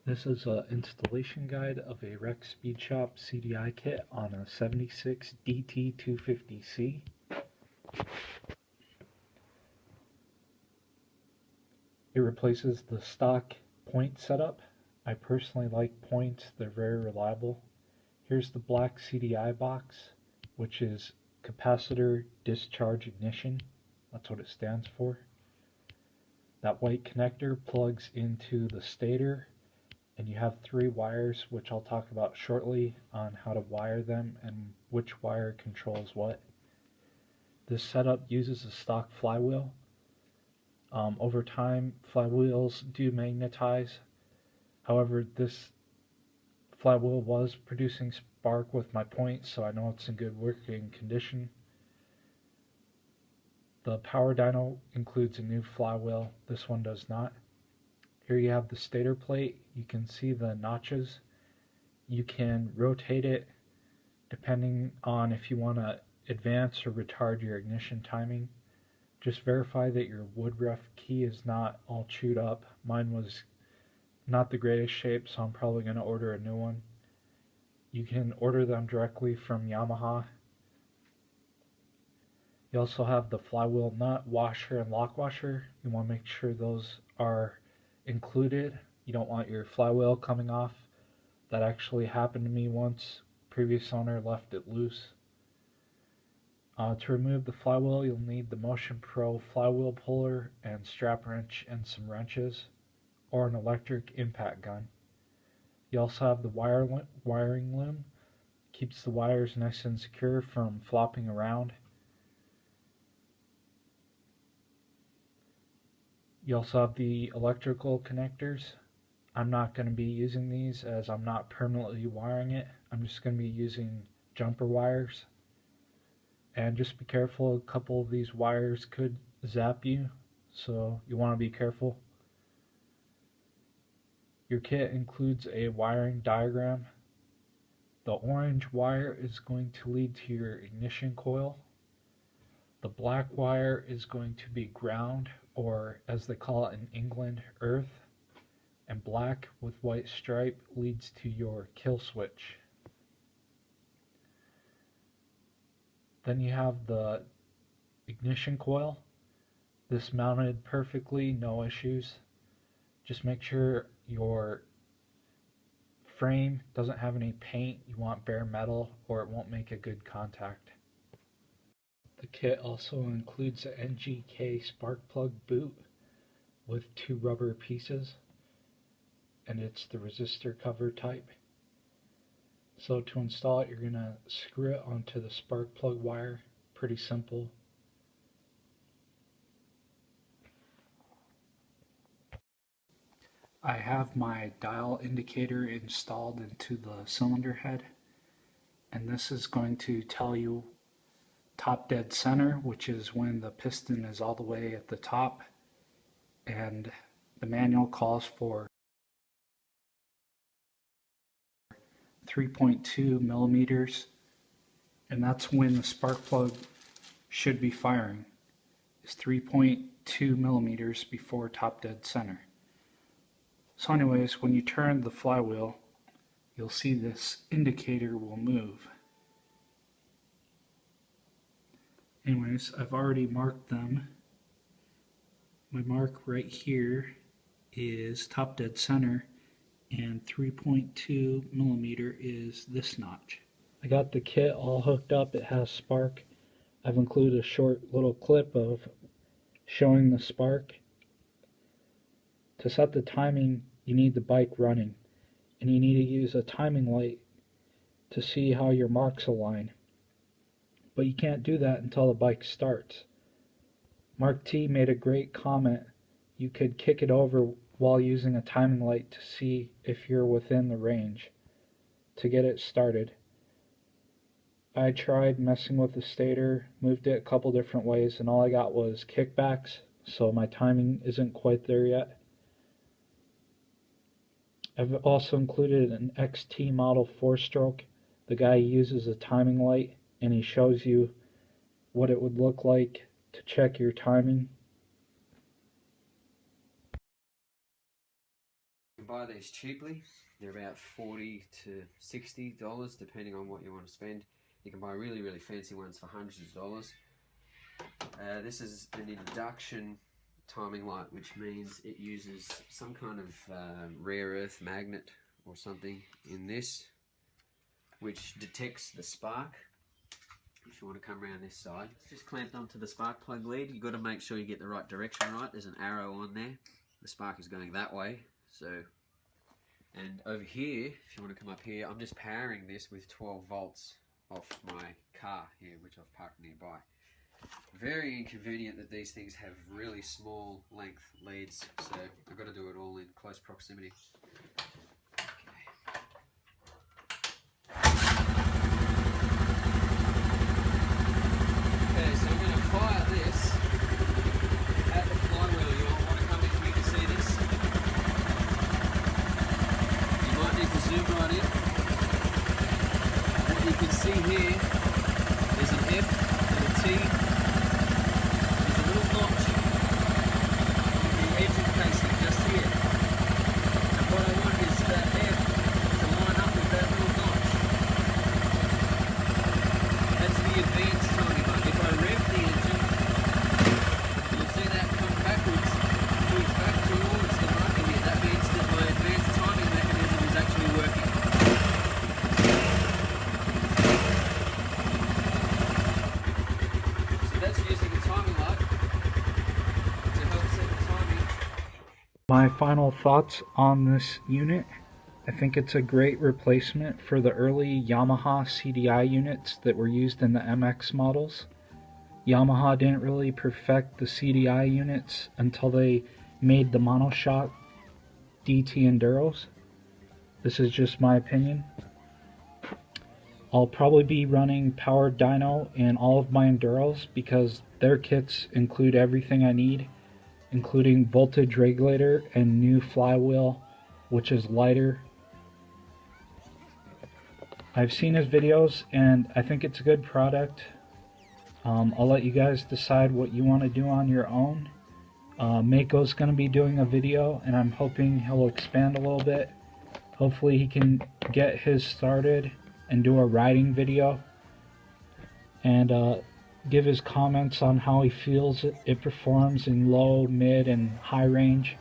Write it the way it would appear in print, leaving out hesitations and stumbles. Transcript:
This is an installation guide of a Rec Speed Shop CDI kit on a 76 DT250C. It replaces the stock point setup. I personally like points, they're very reliable. Here's the black CDI box, which is capacitor discharge ignition. That's what it stands for. That white connector plugs into the stator, and you have 3 wires, which I'll talk about shortly on how to wire them and which wire controls what. This setup uses a stock flywheel. Over time, flywheels do magnetize. However, this flywheel was producing spark with my points, so I know it's in good working condition. The power dyno includes a new flywheel. This one does not. Here you have the stator plate. You can see the notches. You can rotate it depending on if you want to advance or retard your ignition timing. Just verify that your woodruff key is not all chewed up. Mine was not the greatest shape, so I'm probably going to order a new one. You can order them directly from Yamaha. You also have the flywheel nut, washer, and lock washer. You want to make sure those are included. You don't want your flywheel coming off. That actually happened to me once. Previous owner left it loose. To remove the flywheel, you'll need the Motion Pro flywheel puller and strap wrench and some wrenches, or an electric impact gun. You also have the wiring loom. Keeps the wires nice and secure from flopping around. You also have the electrical connectors. I'm not going to be using these as I'm not permanently wiring it. I'm just going to be using jumper wires. And just be careful, a couple of these wires could zap you, so you want to be careful. Your kit includes a wiring diagram. The orange wire is going to lead to your ignition coil. The black wire is going to be ground, or as they call it in England, earth. And black with white stripe leads to your kill switch. Then you have the ignition coil. This mounted perfectly, no issues. Just make sure your frame doesn't have any paint. You want bare metal or it won't make a good contact. The kit also includes an NGK spark plug boot with 2 rubber pieces, and it's the resistor cover type. So to install it, you're going to screw it onto the spark plug wire. Pretty simple. I have my dial indicator installed into the cylinder head, and this is going to tell you top dead center, which is when the piston is all the way at the top, and the manual calls for 3.2 millimeters, and that's when the spark plug should be firing, is 3.2 millimeters before top dead center. So anyways, when you turn the flywheel, you'll see this indicator will move. Anyways, I've already marked them. My mark right here is top dead center, and 3.2 millimeter is this notch. I got the kit all hooked up. It has spark. I've included a short little clip of showing the spark. To set the timing, you need the bike running, and you need to use a timing light to see how your marks align. But you can't do that until the bike starts. Mark T made a great comment. You could kick it over while using a timing light to see if you're within the range to get it started. I tried messing with the stator, moved it a couple different ways, and all I got was kickbacks, so my timing isn't quite there yet. I've also included an XT model 4-stroke. The guy uses a timing light and he shows you what it would look like to check your timing. You can buy the these cheaply. They're about $40 to $60 depending on what you want to spend. You can buy really, really fancy ones for hundreds of dollars. This is an induction timing light, which means it uses some kind of rare earth magnet or something in this, which detects the spark. If you want to come around this side, it's just clamped onto the spark plug lead. You've got to make sure you get the right direction right. There's an arrow on there. The spark is going that way. So, and over here, if you want to come up here, I'm just powering this with 12 volts off my car here, which I've parked nearby. Very inconvenient that these things have really small length leads, so I've got to do it all in close proximity. Okay, so I'm going to fire this at the flywheel. You want to come in here to see this? You might need to zoom right in. What you can see here is an F and a T. There's a little notch on the edge of the casing just here. And what I want is that F to line up with that little notch. That's the advanced timing button. If I rev the engine, you'll see that come backwards, moves back towards the marker here. That means that my advanced timing mechanism is actually working. So that's using a timing light to help set the timing. My final thoughts on this unit. I think it's a great replacement for the early Yamaha CDI units that were used in the MX models. Yamaha didn't really perfect the CDI units until they made the monoshock DT Enduros. This is just my opinion. I'll probably be running powered dyno in all of my Enduros because their kits include everything I need, including voltage regulator and new flywheel, which is lighter. I've seen his videos and I think it's a good product. I'll let you guys decide what you want to do on your own. Mako's going to be doing a video and I'm hoping he'll expand a little bit. Hopefully he can get his started and do a riding video and give his comments on how he feels it performs in low, mid, and high range.